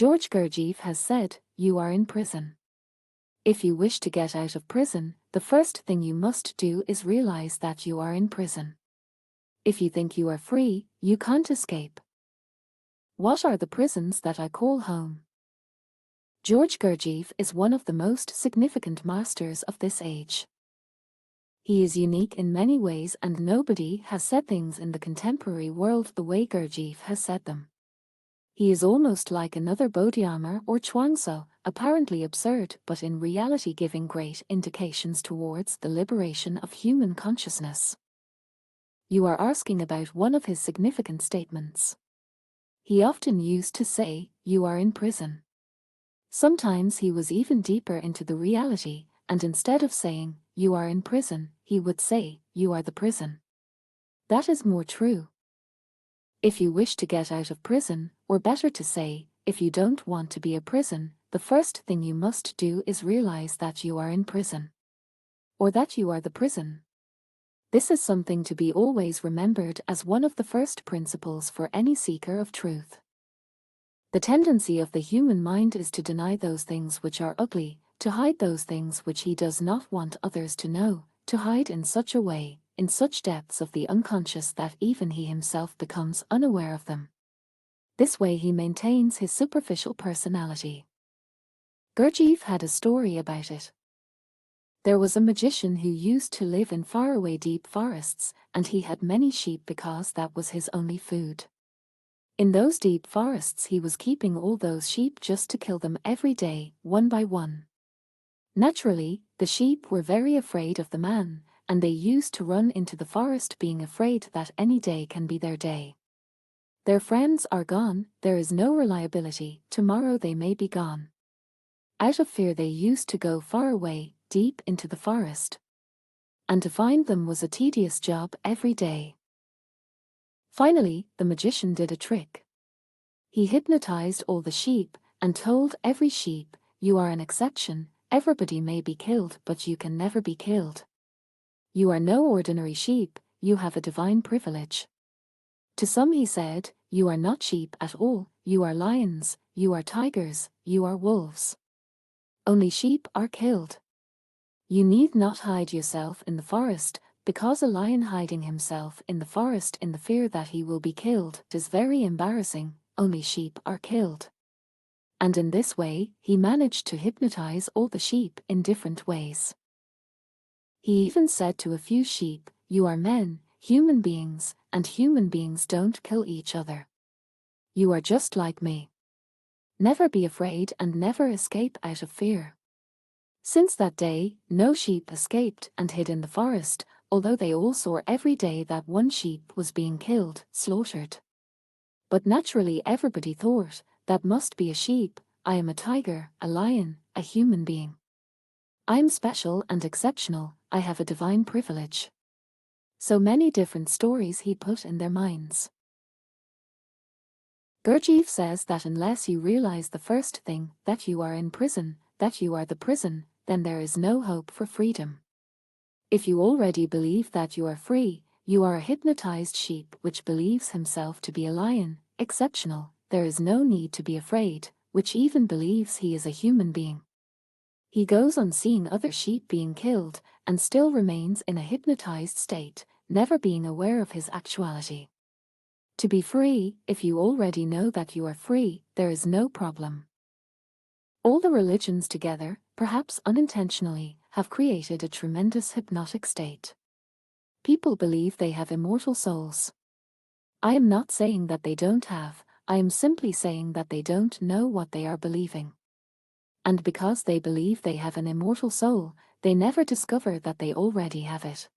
George Gurdjieff has said, "You are in prison. If you wish to get out of prison, the first thing you must do is realize that you are in prison. If you think you are free, you can't escape. What are the prisons that I call home?" George Gurdjieff is one of the most significant masters of this age. He is unique in many ways, and nobody has said things in the contemporary world the way Gurdjieff has said them. He is almost like another Bodhidharma or Chuang-Tzu, apparently absurd but in reality giving great indications towards the liberation of human consciousness. You are asking about one of his significant statements. He often used to say, "You are in prison." Sometimes he was even deeper into the reality, and instead of saying, "You are in prison," he would say, "You are the prison." That is more true. If you wish to get out of prison, or better to say, if you don't want to be a prison, the first thing you must do is realize that you are in prison. Or that you are the prison. This is something to be always remembered as one of the first principles for any seeker of truth. The tendency of the human mind is to deny those things which are ugly, to hide those things which he does not want others to know, to hide in such a way, in such depths of the unconscious that even he himself becomes unaware of them. This way he maintains his superficial personality. Gurdjieff had a story about it. There was a magician who used to live in faraway deep forests, and he had many sheep because that was his only food. In those deep forests he was keeping all those sheep just to kill them every day, one by one. Naturally, the sheep were very afraid of the man, and they used to run into the forest being afraid that any day can be their day. Their friends are gone, there is no reliability, tomorrow they may be gone. Out of fear they used to go far away, deep into the forest. And to find them was a tedious job every day. Finally, the magician did a trick. He hypnotized all the sheep, and told every sheep, "You are an exception, everybody may be killed but you can never be killed. You are no ordinary sheep, you have a divine privilege." To some he said, "You are not sheep at all, you are lions, you are tigers, you are wolves. Only sheep are killed. You need not hide yourself in the forest, because a lion hiding himself in the forest in the fear that he will be killed is very embarrassing, only sheep are killed." And in this way, he managed to hypnotize all the sheep in different ways. He even said to a few sheep, "You are men, human beings, and human beings don't kill each other. You are just like me. Never be afraid and never escape out of fear." Since that day, no sheep escaped and hid in the forest, although they all saw every day that one sheep was being killed, slaughtered. But naturally everybody thought, "That must be a sheep, I am a tiger, a lion, a human being. I am special and exceptional, I have a divine privilege." So many different stories he put in their minds. Gurdjieff says that unless you realize the first thing, that you are in prison, that you are the prison, then there is no hope for freedom. If you already believe that you are free, you are a hypnotized sheep which believes himself to be a lion, exceptional, there is no need to be afraid, which even believes he is a human being. He goes on seeing other sheep being killed, and still remains in a hypnotized state, never being aware of his actuality. To be free, if you already know that you are free, there is no problem. All the religions together, perhaps unintentionally, have created a tremendous hypnotic state. People believe they have immortal souls. I am not saying that they don't have, I am simply saying that they don't know what they are believing. And because they believe they have an immortal soul, they never discover that they already have it.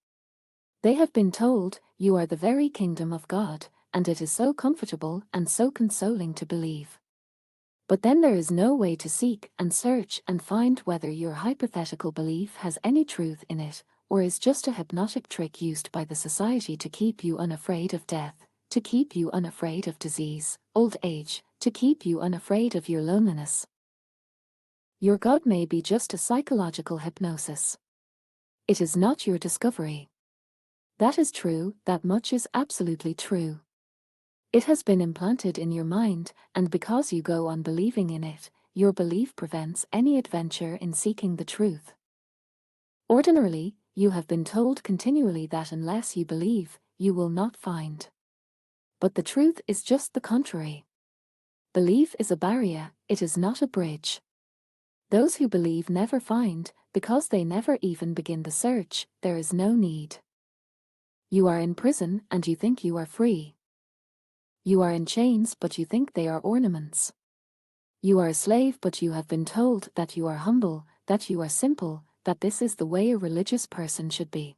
They have been told, "You are the very kingdom of God," and it is so comfortable and so consoling to believe. But then there is no way to seek and search and find whether your hypothetical belief has any truth in it, or is just a hypnotic trick used by the society to keep you unafraid of death, to keep you unafraid of disease, old age, to keep you unafraid of your loneliness. Your God may be just a psychological hypnosis. It is not your discovery. That is true, that much is absolutely true. It has been implanted in your mind, and because you go on believing in it, your belief prevents any adventure in seeking the truth. Ordinarily, you have been told continually that unless you believe, you will not find. But the truth is just the contrary. Belief is a barrier, it is not a bridge. Those who believe never find, because they never even begin the search. There is no need. You are in prison and you think you are free. You are in chains but you think they are ornaments. You are a slave but you have been told that you are humble, that you are simple, that this is the way a religious person should be.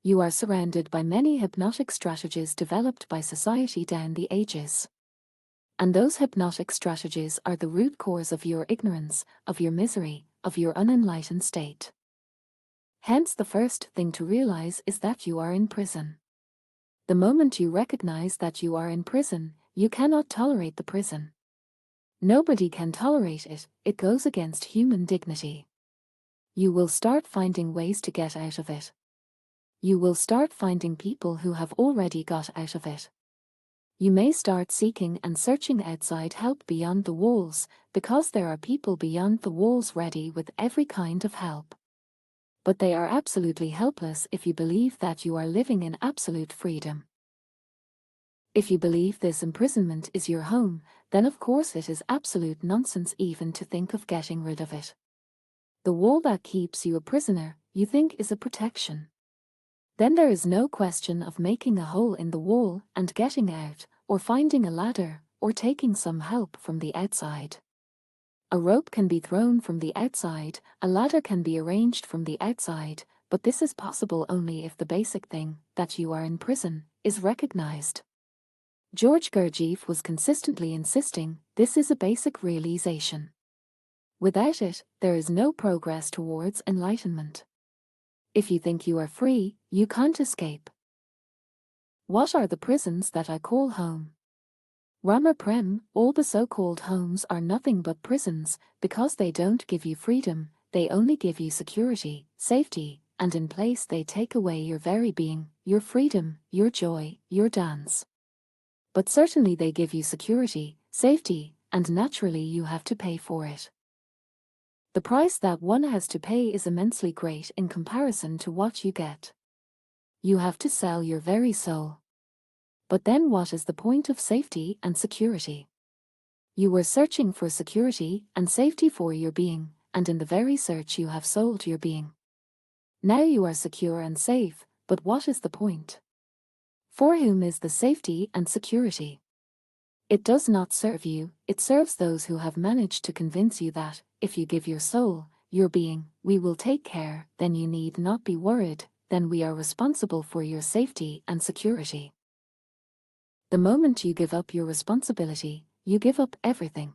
You are surrounded by many hypnotic strategies developed by society down the ages. And those hypnotic strategies are the root cause of your ignorance, of your misery, of your unenlightened state. Hence the first thing to realize is that you are in prison. The moment you recognize that you are in prison, you cannot tolerate the prison. Nobody can tolerate it, it goes against human dignity. You will start finding ways to get out of it. You will start finding people who have already got out of it. You may start seeking and searching outside help beyond the walls, because there are people beyond the walls ready with every kind of help. But they are absolutely helpless if you believe that you are living in absolute freedom. If you believe this imprisonment is your home, then of course it is absolute nonsense even to think of getting rid of it. The wall that keeps you a prisoner, you think is a protection. Then there is no question of making a hole in the wall and getting out, or finding a ladder, or taking some help from the outside. A rope can be thrown from the outside, a ladder can be arranged from the outside, but this is possible only if the basic thing, that you are in prison, is recognized. George Gurdjieff was consistently insisting, this is a basic realization. Without it, there is no progress towards enlightenment. If you think you are free, you can't escape. What are the prisons that I call home? Rama Prem, all the so-called homes are nothing but prisons, because they don't give you freedom, they only give you security, safety, and in place they take away your very being, your freedom, your joy, your dance. But certainly they give you security, safety, and naturally you have to pay for it. The price that one has to pay is immensely great in comparison to what you get. You have to sell your very soul. But then what is the point of safety and security? You were searching for security and safety for your being, and in the very search you have sold your being. Now you are secure and safe, but what is the point? For whom is the safety and security? It does not serve you, it serves those who have managed to convince you that, if you give your soul, your being, we will take care, then you need not be worried, then we are responsible for your safety and security. The moment you give up your responsibility, you give up everything.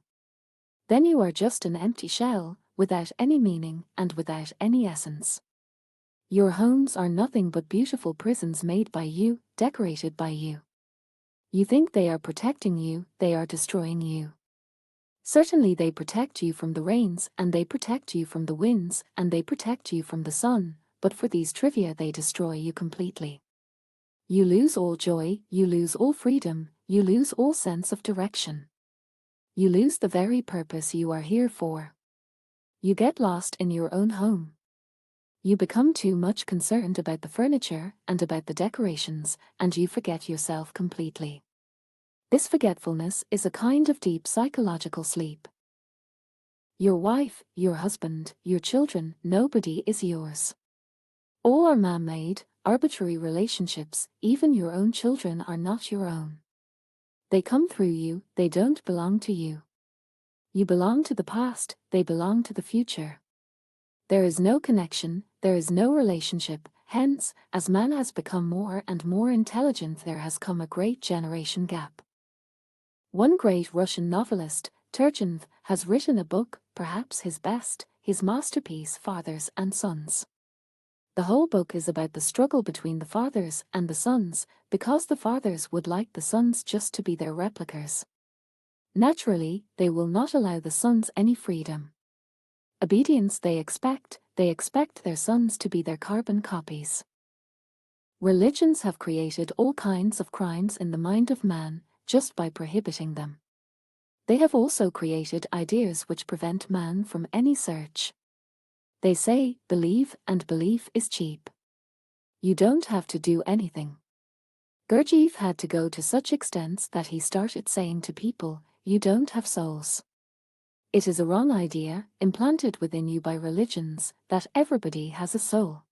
Then you are just an empty shell, without any meaning and without any essence. Your homes are nothing but beautiful prisons made by you, decorated by you. You think they are protecting you, they are destroying you. Certainly they protect you from the rains, and they protect you from the winds, and they protect you from the sun, but for these trivia they destroy you completely. You lose all joy, you lose all freedom, you lose all sense of direction. You lose the very purpose you are here for. You get lost in your own home. You become too much concerned about the furniture and about the decorations, and you forget yourself completely. This forgetfulness is a kind of deep psychological sleep. Your wife, your husband, your children, nobody is yours. All are man-made, arbitrary relationships, even your own children are not your own. They come through you, they don't belong to you. You belong to the past, they belong to the future. There is no connection, there is no relationship, hence, as man has become more and more intelligent there has come a great generation gap. One great Russian novelist, Turgenev, has written a book, perhaps his best, his masterpiece Fathers and Sons. The whole book is about the struggle between the fathers and the sons, because the fathers would like the sons just to be their replicas. Naturally, they will not allow the sons any freedom. Obedience they expect their sons to be their carbon copies. Religions have created all kinds of crimes in the mind of man, just by prohibiting them. They have also created ideas which prevent man from any search. They say, believe, and belief is cheap. You don't have to do anything. Gurdjieff had to go to such extents that he started saying to people, you don't have souls. It is a wrong idea, implanted within you by religions, that everybody has a soul.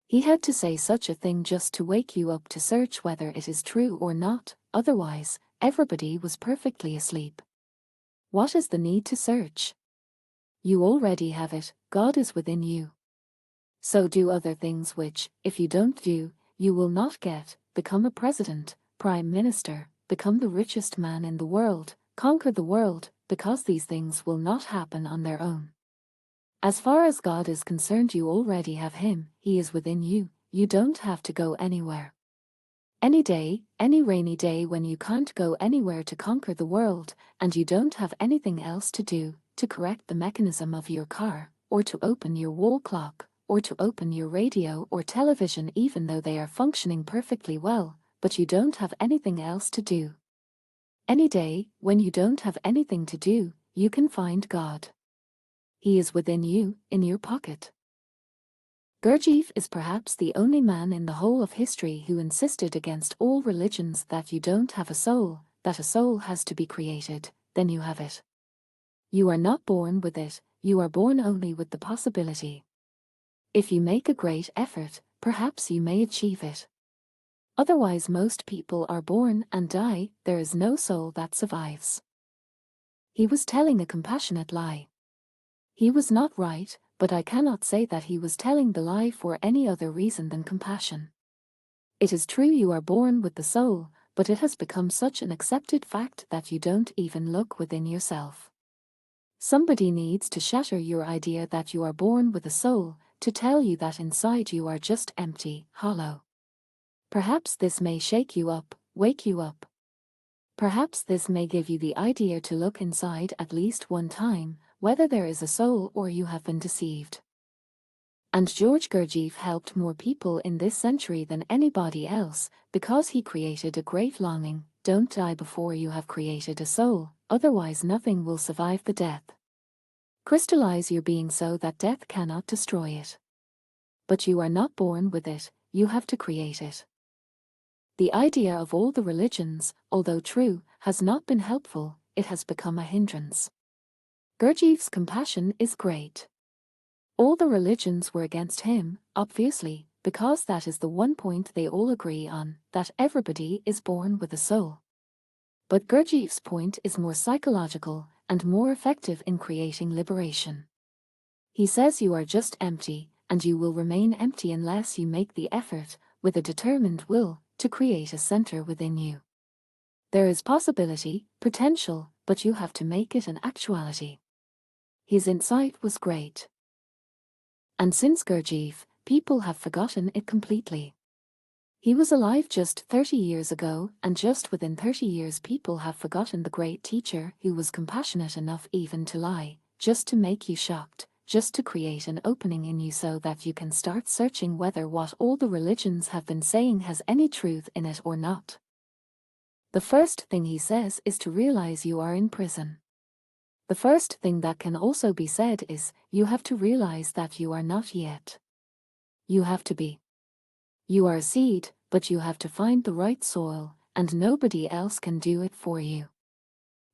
He had to say such a thing just to wake you up to search whether it is true or not, otherwise, everybody was perfectly asleep. What is the need to search? You already have it, God is within you. So do other things which, if you don't do, you will not get. Become a president, prime minister, become the richest man in the world, conquer the world, because these things will not happen on their own. As far as God is concerned, you already have Him, He is within you, you don't have to go anywhere. Any day, any rainy day when you can't go anywhere to conquer the world, and you don't have anything else to do, to correct the mechanism of your car, or to open your wall clock, or to open your radio or television even though they are functioning perfectly well, but you don't have anything else to do. Any day, when you don't have anything to do, you can find God. He is within you, in your pocket. Gurdjieff is perhaps the only man in the whole of history who insisted against all religions that you don't have a soul, that a soul has to be created, then you have it. You are not born with it, you are born only with the possibility. If you make a great effort, perhaps you may achieve it. Otherwise, most people are born and die, there is no soul that survives. He was telling a compassionate lie. He was not right, but I cannot say that he was telling the lie for any other reason than compassion. It is true you are born with the soul, but it has become such an accepted fact that you don't even look within yourself. Somebody needs to shatter your idea that you are born with a soul, to tell you that inside you are just empty, hollow. Perhaps this may shake you up, wake you up. Perhaps this may give you the idea to look inside at least one time, whether there is a soul or you have been deceived. And George Gurdjieff helped more people in this century than anybody else, because he created a great longing. Don't die before you have created a soul, otherwise nothing will survive the death. Crystallize your being so that death cannot destroy it. But you are not born with it, you have to create it. The idea of all the religions, although true, has not been helpful, it has become a hindrance. Gurdjieff's compassion is great. All the religions were against him, obviously, because that is the one point they all agree on, that everybody is born with a soul. But Gurdjieff's point is more psychological and more effective in creating liberation. He says you are just empty, and you will remain empty unless you make the effort, with a determined will, to create a center within you. There is possibility, potential, but you have to make it an actuality. His insight was great. And since Gurdjieff, people have forgotten it completely. He was alive just 30 years ago, and just within 30 years people have forgotten the great teacher who was compassionate enough even to lie, just to make you shocked, just to create an opening in you so that you can start searching whether what all the religions have been saying has any truth in it or not. The first thing he says is to realize you are in prison. The first thing that can also be said is, you have to realize that you are not yet. You have to be. You are a seed, but you have to find the right soil, and nobody else can do it for you.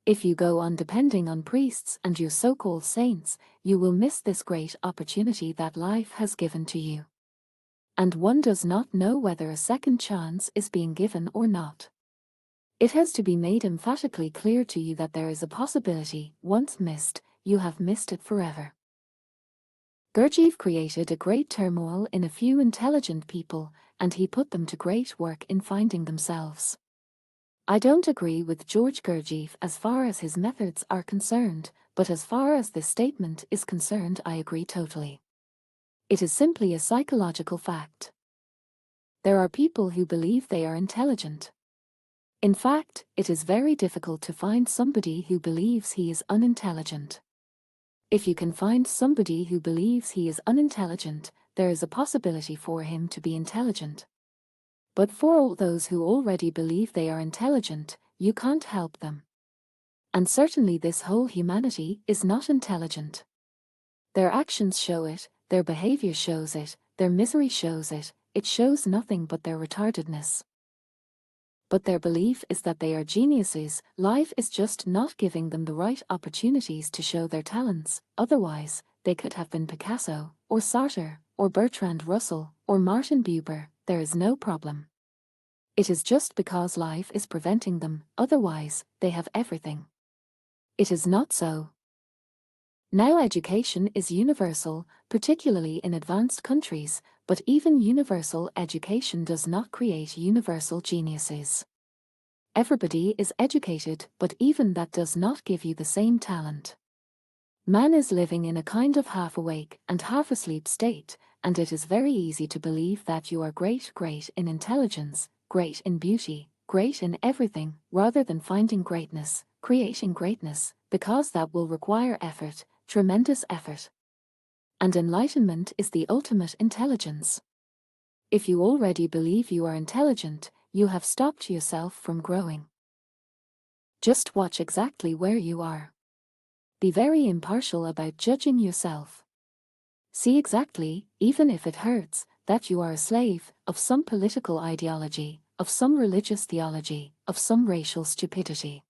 If you go on depending on priests and your so-called saints, you will miss this great opportunity that life has given to you. And one does not know whether a second chance is being given or not. It has to be made emphatically clear to you that there is a possibility, once missed, you have missed it forever. Gurdjieff created a great turmoil in a few intelligent people, and he put them to great work in finding themselves. I don't agree with George Gurdjieff as far as his methods are concerned, but as far as this statement is concerned, I agree totally. It is simply a psychological fact. There are people who believe they are intelligent. In fact, it is very difficult to find somebody who believes he is unintelligent. If you can find somebody who believes he is unintelligent, there is a possibility for him to be intelligent. But for all those who already believe they are intelligent, you can't help them. And certainly this whole humanity is not intelligent. Their actions show it, their behavior shows it, their misery shows it, it shows nothing but their retardedness. But their belief is that they are geniuses. Life is just not giving them the right opportunities to show their talents, otherwise, they could have been Picasso, or Sartre, or Bertrand Russell, or Martin Buber. There is no problem. It is just because life is preventing them, otherwise, they have everything. It is not so. Now education is universal, particularly in advanced countries, but even universal education does not create universal geniuses. Everybody is educated, but even that does not give you the same talent. Man is living in a kind of half-awake and half-asleep state, and it is very easy to believe that you are great in intelligence, great in beauty, great in everything, rather than finding greatness, creating greatness, because that will require effort, tremendous effort. And enlightenment is the ultimate intelligence. If you already believe you are intelligent, you have stopped yourself from growing. Just watch exactly where you are. Be very impartial about judging yourself. See exactly, even if it hurts, that you are a slave of some political ideology, of some religious theology, of some racial stupidity.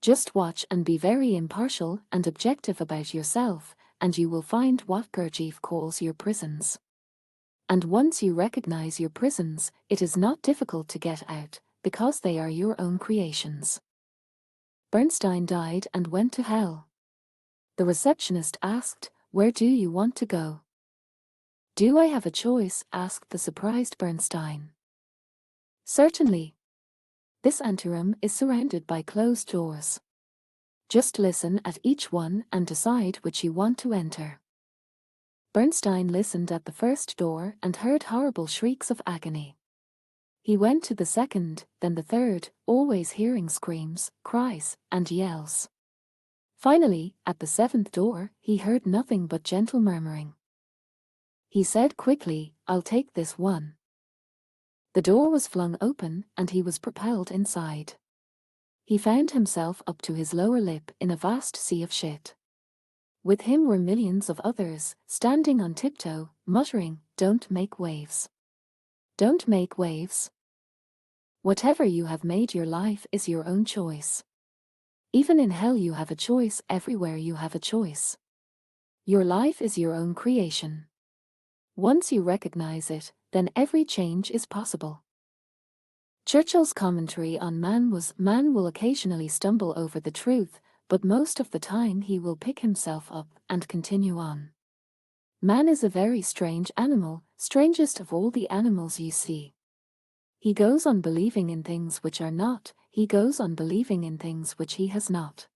Just watch and be very impartial and objective about yourself, and you will find what Gurdjieff calls your prisons. And once you recognize your prisons, it is not difficult to get out, because they are your own creations. Bernstein died and went to hell. The receptionist asked, "Where do you want to go?" "Do I have a choice?" asked the surprised Bernstein. "Certainly. This anteroom is surrounded by closed doors. Just listen at each one and decide which you want to enter." Bernstein listened at the first door and heard horrible shrieks of agony. He went to the second, then the third, always hearing screams, cries, and yells. Finally, at the seventh door, he heard nothing but gentle murmuring. He said quickly, "I'll take this one." The door was flung open, and he was propelled inside. He found himself up to his lower lip in a vast sea of shit. With him were millions of others, standing on tiptoe, muttering, "Don't make waves. Don't make waves. Whatever you have made your life is your own choice. Even in hell you have a choice, everywhere you have a choice. Your life is your own creation. Once you recognize it, then every change is possible." Churchill's commentary on man was, "Man will occasionally stumble over the truth, but most of the time he will pick himself up and continue on. Man is a very strange animal, strangest of all the animals you see. He goes on believing in things which are not, he goes on believing in things which he has not.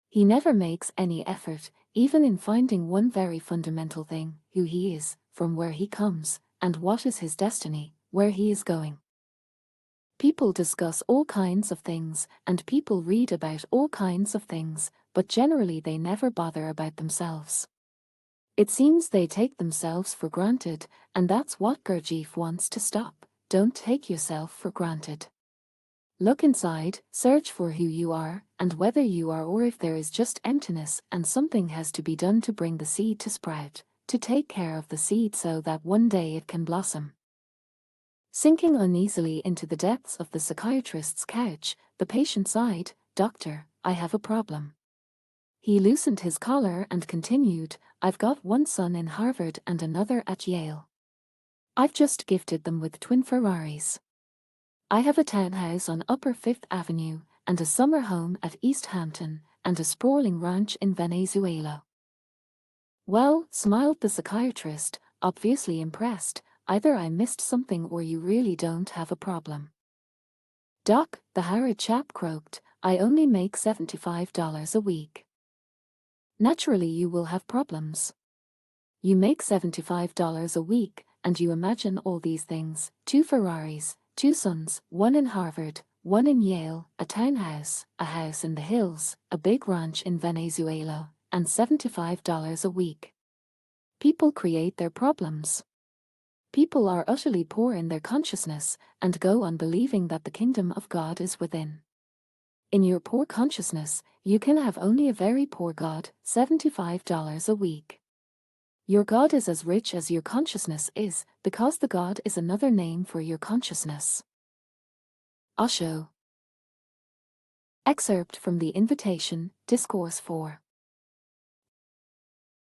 He never makes any effort, even in finding one very fundamental thing, who he is, from where he comes, and what is his destiny, where he is going. People discuss all kinds of things, and people read about all kinds of things, but generally they never bother about themselves. It seems they take themselves for granted, and that's what Gurdjieff wants to stop. Don't take yourself for granted. Look inside, search for who you are, and whether you are or if there is just emptiness, and something has to be done to bring the seed to sprout, to take care of the seed so that one day it can blossom. Sinking uneasily into the depths of the psychiatrist's couch, the patient sighed, "Doctor, I have a problem." He loosened his collar and continued, "I've got one son in Harvard and another at Yale. I've just gifted them with twin Ferraris. I have a townhouse on Upper Fifth Avenue, and a summer home at East Hampton, and a sprawling ranch in Venezuela." "Well," smiled the psychiatrist, obviously impressed, "either I missed something or you really don't have a problem." "Doc," the harried chap croaked, "I only make $75 a week." "Naturally you will have problems. You make $75 a week, and you imagine all these things, 2 Ferraris, 2 sons, 1 in Harvard, 1 in Yale, a townhouse, a house in the hills, a big ranch in Venezuela, and $75 a week. People create their problems. People are utterly poor in their consciousness, and go on believing that the kingdom of God is within. In your poor consciousness, you can have only a very poor God, $75 a week. Your God is as rich as your consciousness is, because the God is another name for your consciousness. Osho. Excerpt from the Invitation, Discourse 4.